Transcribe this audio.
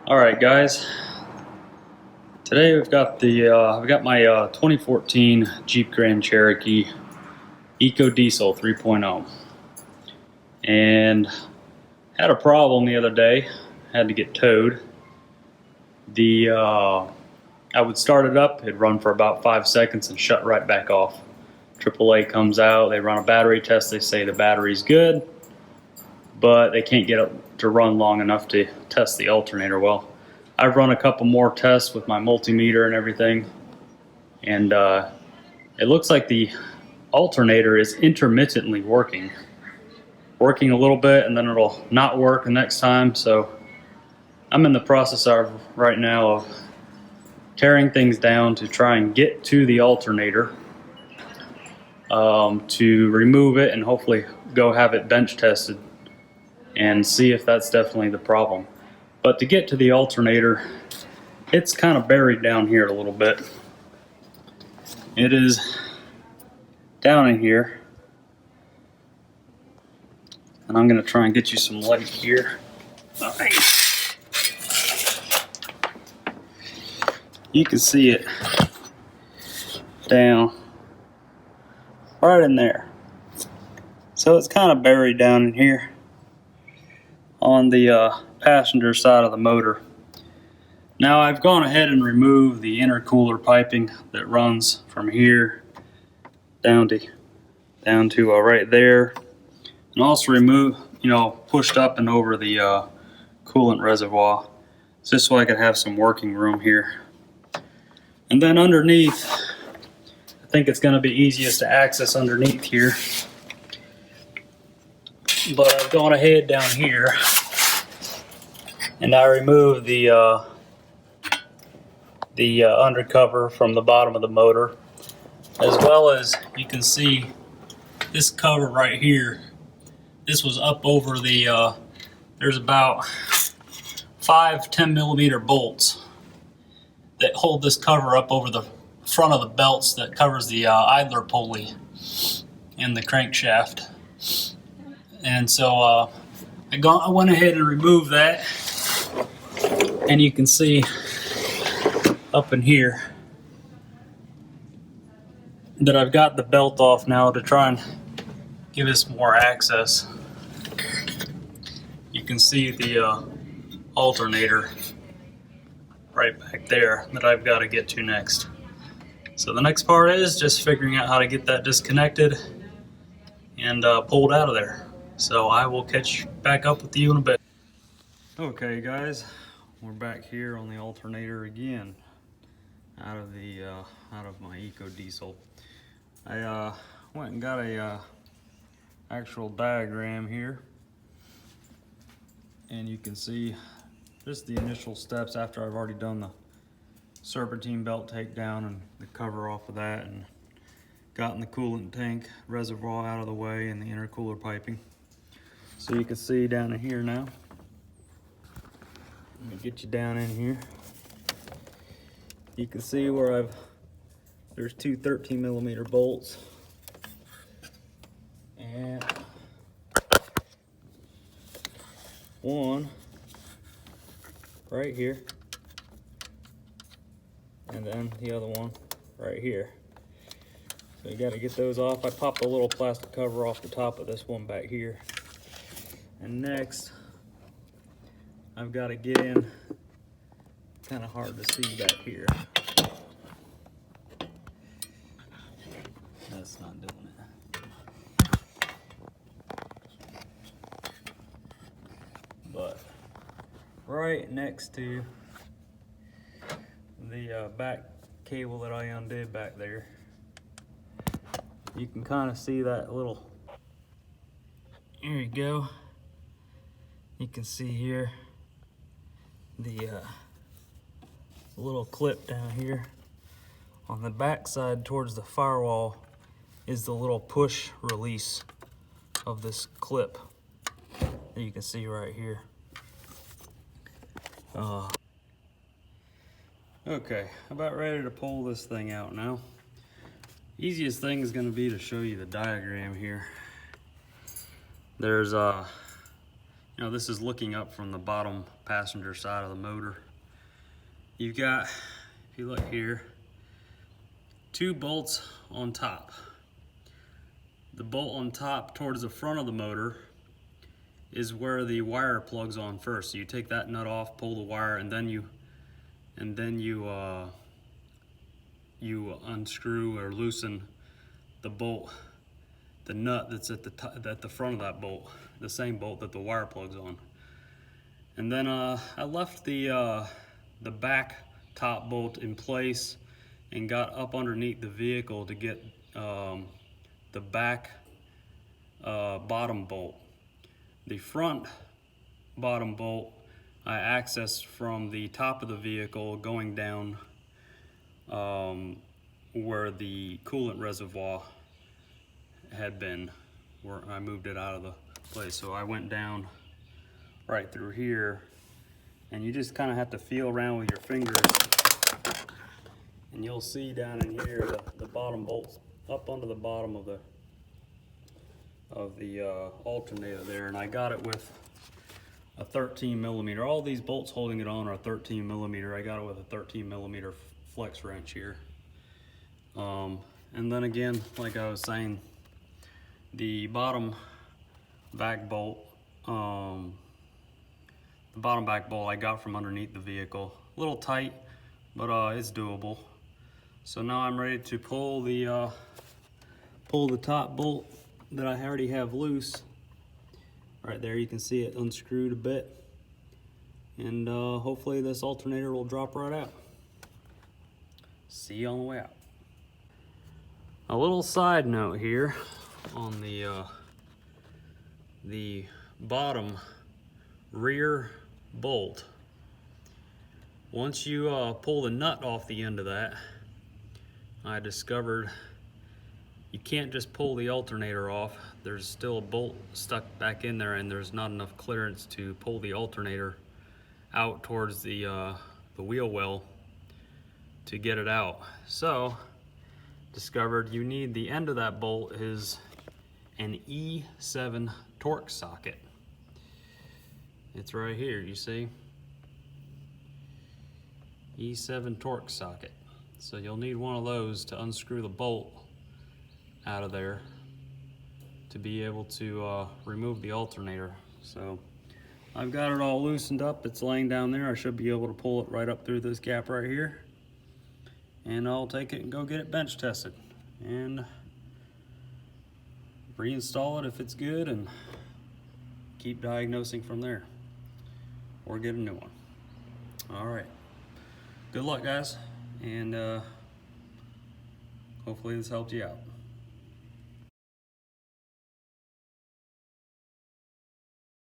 All right, guys. Today we've got I've got my 2014 Jeep Grand Cherokee Ecodiesel 3.0, and had a problem the other day. Had to get towed. I would start it up. It'd run for about 5 seconds and shut right back off. AAA comes out. They run a battery test. They say the battery's good, but they can't get it to run long enough to test the alternator well. I've run a couple more tests with my multimeter and everything, and it looks like the alternator is intermittently working a little bit, and then it'll not work the next time. So I'm in the process of right now of tearing things down to try and get to the alternator, to remove it and hopefully go have it bench tested and see if that's definitely the problem. But to get to the alternator, it's kind of buried down here a little bit. It is down in here, and I'm going to try and get you some light here. Nice. You can see it down right in there. So it's kind of buried down in here on the passenger side of the motor. Now I've gone ahead and removed the intercooler piping that runs from here down to right there, and also pushed up and over the coolant reservoir, just so I could have some working room here. And then underneath, I think it's going to be easiest to access underneath here, but I've gone ahead down here and I removed the undercover from the bottom of the motor, as well as you can see this cover right here. This was up over the there's about 5 10mm bolts that hold this cover up over the front of the belts that covers the idler pulley and the crankshaft. And so I went ahead and removed that, and you can see up in here that I've got the belt off now to try and give us more access. You can see the alternator right back there that I've got to get to next. So the next part is just figuring out how to get that disconnected and pulled out of there. So I will catch back up with you in a bit. Okay, guys, we're back here on the alternator again, out of my Ecodiesel. I went and got a actual diagram here, and you can see just the initial steps after I've already done the serpentine belt takedown and the cover off of that, and gotten the coolant tank reservoir out of the way and the intercooler piping. So you can see down in here now. Let me get you down in here. You can see where there's two 13mm bolts, and one right here, and then the other one right here. So you got to get those off. I popped a little plastic cover off the top of this one back here. And next, I've got to get in, kind of hard to see back here. That's not doing it. But right next to the back cable that I undid back there, you can kind of see that little, here you go. You can see here the little clip down here. On the back side towards the firewall is the little push release of this clip that you can see right here. Okay, about ready to pull this thing out now. Easiest thing is going to be to show you the diagram here. There's You know, this is looking up from the bottom passenger side of the motor. You've got, if you look here, 2 bolts on top. The bolt on top towards the front of the motor is where the wire plugs on first. So you take that nut off, pull the wire, and then you unscrew or loosen the bolt, the nut that's at the front of that bolt, the same bolt that the wire plugs on. And then I left the back top bolt in place and got up underneath the vehicle to get the back bottom bolt. The front bottom bolt I accessed from the top of the vehicle going down where the coolant reservoir had been, where I moved it out of the place. So I went down right through here, and you just kind of have to feel around with your fingers, and you'll see down in here the bottom bolts up under the bottom of the alternator there, and I got it with a 13 millimeter. All these bolts holding it on are 13 millimeter. I got it with a 13 millimeter flex wrench here. And then again, like I was saying, the bottom back bolt, I got from underneath the vehicle. A little tight, but it's doable. So now I'm ready to pull the top bolt that I already have loose. Right there, you can see it unscrewed a bit, and hopefully this alternator will drop right out. See you on the way out. A little side note here on the bottom rear bolt. Once you pull the nut off the end of that, I discovered you can't just pull the alternator off. There's still a bolt stuck back in there, and there's not enough clearance to pull the alternator out towards the wheel well to get it out. So discovered you need, the end of that bolt is an E7 torque socket. It's right here, you see? E7 torque socket. So you'll need one of those to unscrew the bolt out of there to be able to remove the alternator. So I've got it all loosened up. It's laying down there. I should be able to pull it right up through this gap right here, and I'll take it and go get it bench tested and reinstall it if it's good, and keep diagnosing from there, or get a new one. All right, good luck guys, and hopefully this helped you out.